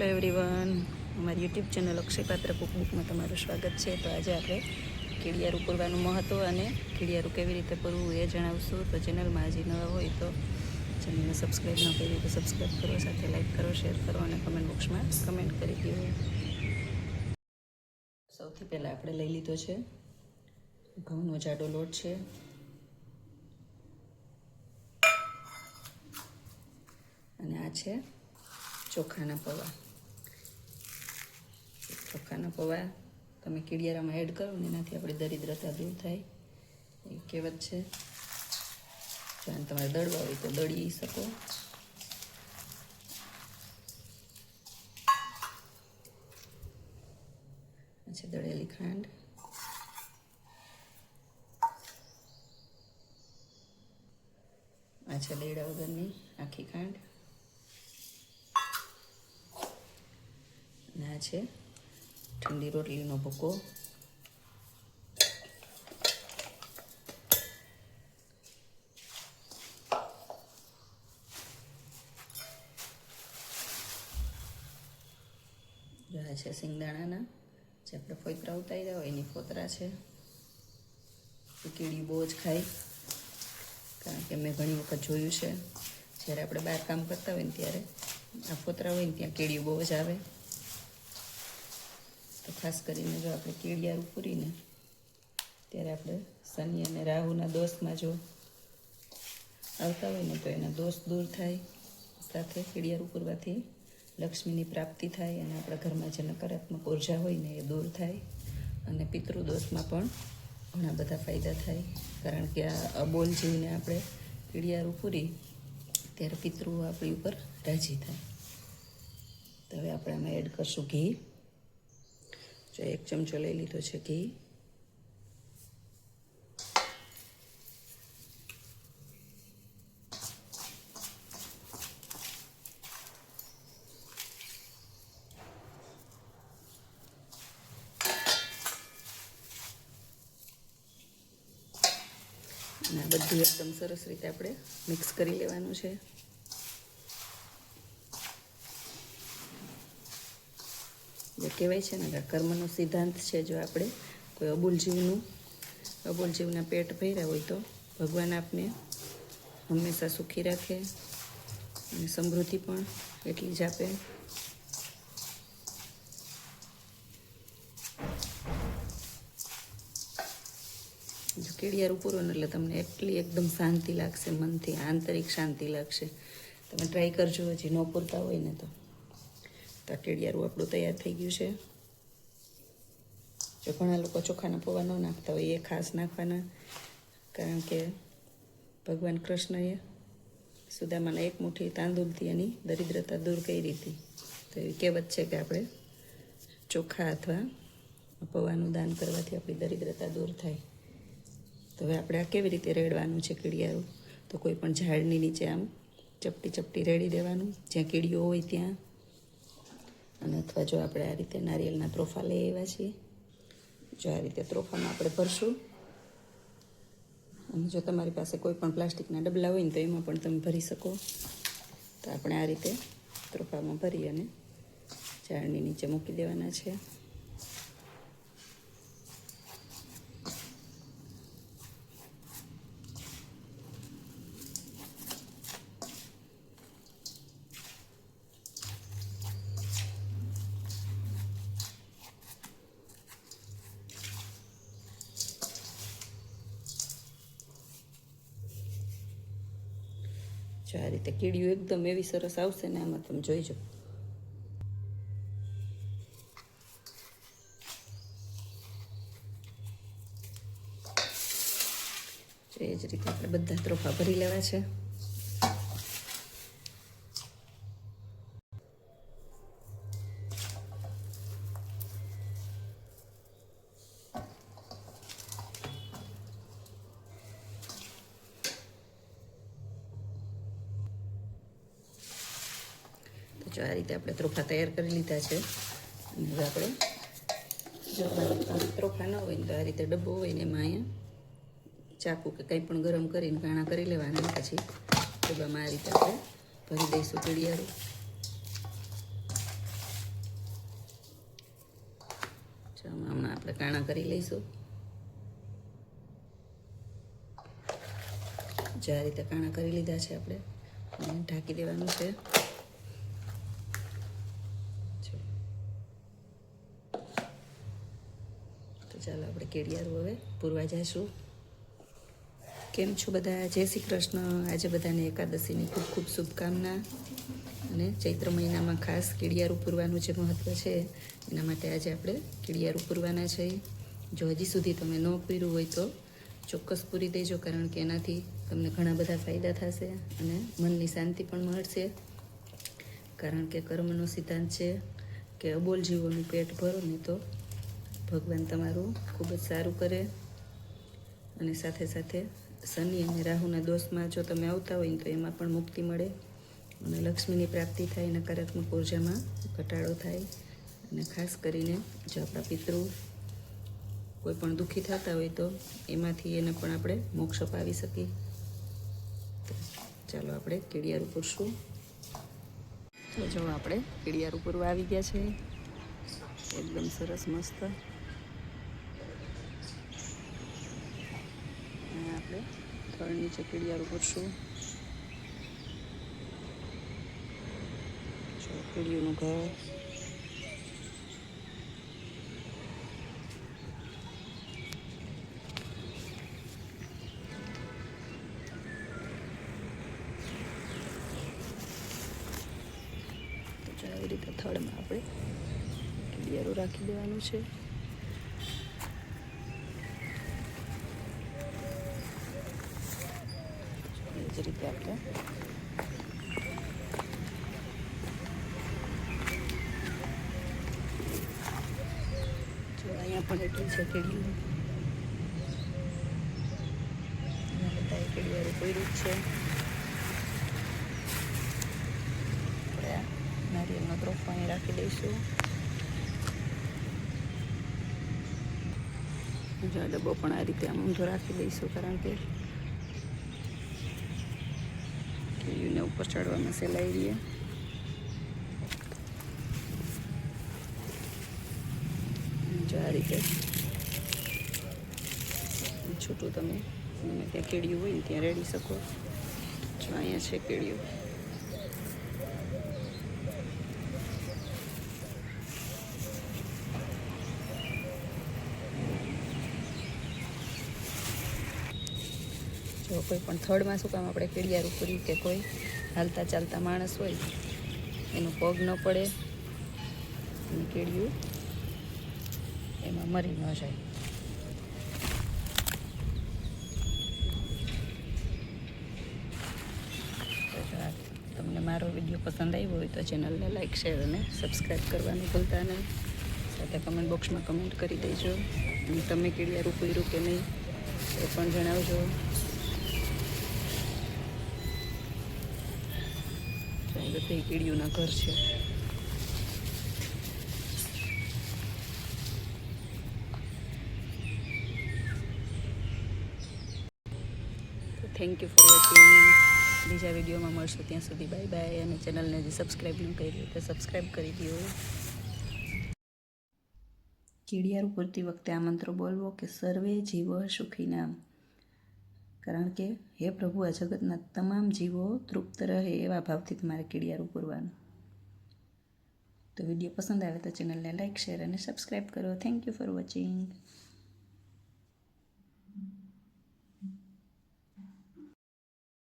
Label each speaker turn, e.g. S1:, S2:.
S1: Hello everyone, અમારી YouTube channel Akshay પાત્ર કુકબુકમાં તમારું સ્વાગત છે. તો આજે આપણે કીડિયારું પૂરવાનું મહત્ત્વ અને કીડિયારું કેવી રીતે પૂરવું એ જણાવશું. તો ચેનલમાં હજી નવા હોય તો ચેનલને સબસ્ક્રાઈબ ન કરી તો સબસ્ક્રાઈબ કરો, સાથે લાઈક કરો, શેર કરો અને કમેન્ટ બોક્સમાં કમેન્ટ કરી દો. સૌથી પહેલાં આપણે લઈ લીધો છે ઘઉંનો જાડો લોટ છે, અને આ છે ચોખાના પૌવા. ચોખાના પૌવા તમે કીડિયારામાં એડ કરો ને એનાથી આપણી દરિદ્રતા દૂર થાય એ કહેવત છે. જો આને તમારે દળવા હોય તો દળી શકો. આ છે દળેલી ખાંડ, આ છે દળ્યા વગરની આખી ખાંડ, અને આ છે ઠંડી રોટલીનો ભૂકો. આ છે સિંગદાણાના, જે આપણે ફોતરા ઉતાર્યા હોય એની ફોતરા છે. કીડી બહુ જ ખાય, કારણ કે મેં ઘણી વખત જોયું છે જ્યારે આપણે બહાર કામ કરતા હોય ને ત્યારે આ ફોતરા હોય ને ત્યાં કીડી બહુ જ આવે. તો ખાસ કરીને જો આપણે કીડિયારું પૂરીને ત્યારે આપણે શનિ અને રાહુના દોષમાં જો આવતા હોય ને તો એના દોષ દૂર થાય. સાથે કીડિયારું પૂરવાથી લક્ષ્મીની પ્રાપ્તિ થાય અને આપણા ઘરમાં જે નકારાત્મક ઉર્જા હોય ને એ દૂર થાય. અને પિતૃદોષમાં પણ ઘણા બધા ફાયદા થાય, કારણ કે આ અબોલ જીવને આપણે કીડિયારું પૂરી ત્યારે પિતૃઓ આપણી ઉપર રાજી થાય. તો હવે આપણે આમાં એડ કરશું ઘી. જો 1 ચમચો લઈ લીધો છે ઘી. અને આ બધું એકદમ સરસ રીતે આપણે મિક્સ કરી લેવાનું છે. જે કહેવાય છે ને કે કર્મનો સિદ્ધાંત છે, જો આપણે કોઈ અબોલ જીવના પેટ ભર્યા હોય તો ભગવાન આપને હંમેશા સુખી રાખે અને સમૃદ્ધિ પણ એટલી જ આપે. જો કીડિયારું પૂરો ને એટલે તમને એટલી એકદમ શાંતિ લાગશે, મનથી આંતરિક શાંતિ લાગશે. તમે ટ્રાય કરજો, હજી ન પૂરતા હોય ને તો કીડિયારું આપણું તૈયાર થઈ ગયું છે. જો ઘણા લોકો ચોખાના પૌવા ન નાખતા હોય એ ખાસ નાખવાના, કારણ કે ભગવાન કૃષ્ણએ સુદામાના એક મુઠ્ઠી તાંદૂળથી એની દરિદ્રતા દૂર કરી હતી. તો એવી કહેવત છે કે આપણે ચોખા અથવા પૌવાનું દાન કરવાથી આપણી દરિદ્રતા દૂર થાય. તો હવે આપણે આ કેવી રીતે રેડવાનું છે કીડિયારું? તો કોઈ પણ ઝાડની નીચે આમ ચપટી ચપટી રેડી દેવાનું, જ્યાં કીડીઓ હોય ત્યાં. અને અથવા જો આપણે આ રીતે નારિયેળના ત્રોફા લઈ આવ્યા છીએ, જો આ રીતે ત્રોફામાં આપણે ભરશું. અને જો તમારી પાસે કોઈ પણ પ્લાસ્ટિકના ડબલા હોય ને તો એમાં પણ તમે ભરી શકો. તો આપણે આ રીતે ત્રોફામાં ભરી અને ઝાડની નીચે મૂકી દેવાના છે. જો આ રીતે કીડીઓ એકદમ એવી સરસ આવશે ને, આમાં તમે જોઈજો. એ જ રીતે આપણે બધા ત્રોફા ભરી લેવા છે. જો આ રીતે આપણે ત્રોફા તૈયાર કરી લીધા છે. અને હવે આપણે જો ત્રોફા ન હોય ને તો આ રીતે ડબ્બો હોય ને એમાં અહીંયા ચાકુ કે કંઈ પણ ગરમ કરીને કાણા કરી લેવાના. પછી ડબ્બામાં આ રીતે આપણે ભરી દઈશું કીડિયારું. આપણે કાણા કરી લઈશું. જે આ રીતે કાણા કરી લીધા છે આપણે, અને ઢાંકી દેવાનું છે. તો ચાલો આપણે કેડિયારું હવે પૂરવા જઈશું. કેમ છો બધા? જય શ્રી કૃષ્ણ. આજે બધાને એકાદશીની ખૂબ ખૂબ શુભકામના. અને ચૈત્ર મહિનામાં ખાસ કેડિયારું પૂરવાનું જે મહત્ત્વ છે એના માટે આજે આપણે કેડિયારું પૂરવાના છે. જો હજી સુધી તમે ન પૂર્યું હોય તો ચોક્કસ પૂરી દેજો, કારણ કે એનાથી તમને ઘણા બધા ફાયદા થશે અને મનની શાંતિ પણ મળશે. કારણ કે કર્મનો સિદ્ધાંત છે કે અબોલ જીવોનું પેટ ભરો ને તો ભગવાન તમારું ખૂબ જ સારું કરે. અને સાથે સાથે શનિ અને રાહુના દોષમાં જો તમે આવતા હોય તો એમાં પણ મુક્તિ મળે અને લક્ષ્મીની પ્રાપ્તિ થાય, નકારાત્મક ઉર્જામાં ઘટાડો થાય. અને ખાસ કરીને જો આપણા પિતૃ કોઈ પણ દુઃખી થતા હોય તો એમાંથી એને પણ આપણે મોક્ષ પાવી શકીએ. ચાલો આપણે કેડિયારું પૂરશું. તો જો આપણે કેડિયારું પૂરવા આવી ગયા છે, એકદમ સરસ મસ્ત. આપણે થળ નીચે કેડિયારું પૂરશું. જો કેડિયુંનું ઘર. આવી રીતે થળમાં આપણે કેડિયારું રાખી દેવાનું છે. એ જ રીતે આપણે જો અહીંયા પણ એટલી છે કેડિયું. બધા કેડિયારું પૂર્યું જ છે. નારિયેળનો ત્રોફો અહીં રાખી દઈશું. જો ડબ્બો પણ આ રીતે આમ ઊંધો રાખી દઈશું, કારણ કે કેળીને ઉપર ચડવામાં સહેલાઈ રહીએ. જો આ રીતે છૂટું તમે ત્યાં કેળિયું હોય ને ત્યાં રેડી શકો. જો અહીંયા છે કેળિયું. જો કોઈ પણ થળમાં શું કામ આપણે કેડિયારું પૂરી કે કોઈ હાલતા ચાલતા માણસ હોય એનો પગ ન પડે અને કેડિયું એમાં મરી ન જાય. તમને મારો વિડીયો પસંદ આવ્યો હોય તો ચેનલને લાઈક, શેર અને સબસ્ક્રાઈબ કરવાનું ભૂલતા નહીં. સાથે કમેન્ટ બોક્સમાં કમેન્ટ કરી દેજો અને તમે કેડિયારું પૂર્યું કે નહીં એ પણ જણાવજો. બધી કીડીઓના ઘર છે. Thank you for watching. બીજા વિડીયોમાં મળશું, ત્યાં સુધી બાય બાય. અને ચેનલને જે સબસ્ક્રાઈબ ન કરી તો સબસ્ક્રાઈબ કરી દો. કેડિયારું પૂરતી વખતે આ મંત્ર બોલવો કે સર્વે જીવ સુખી નામ. કારણ કે હે પ્રભુ, આ જગતના તમામ જીવો તૃપ્ત રહે એવા ભાવથી તમારે કેડિયારું પૂરવાનું. તો વિડીયો પસંદ આવે તો ચેનલને લાઈક, શેર અને સબસ્ક્રાઈબ કરો. Thank you for watching.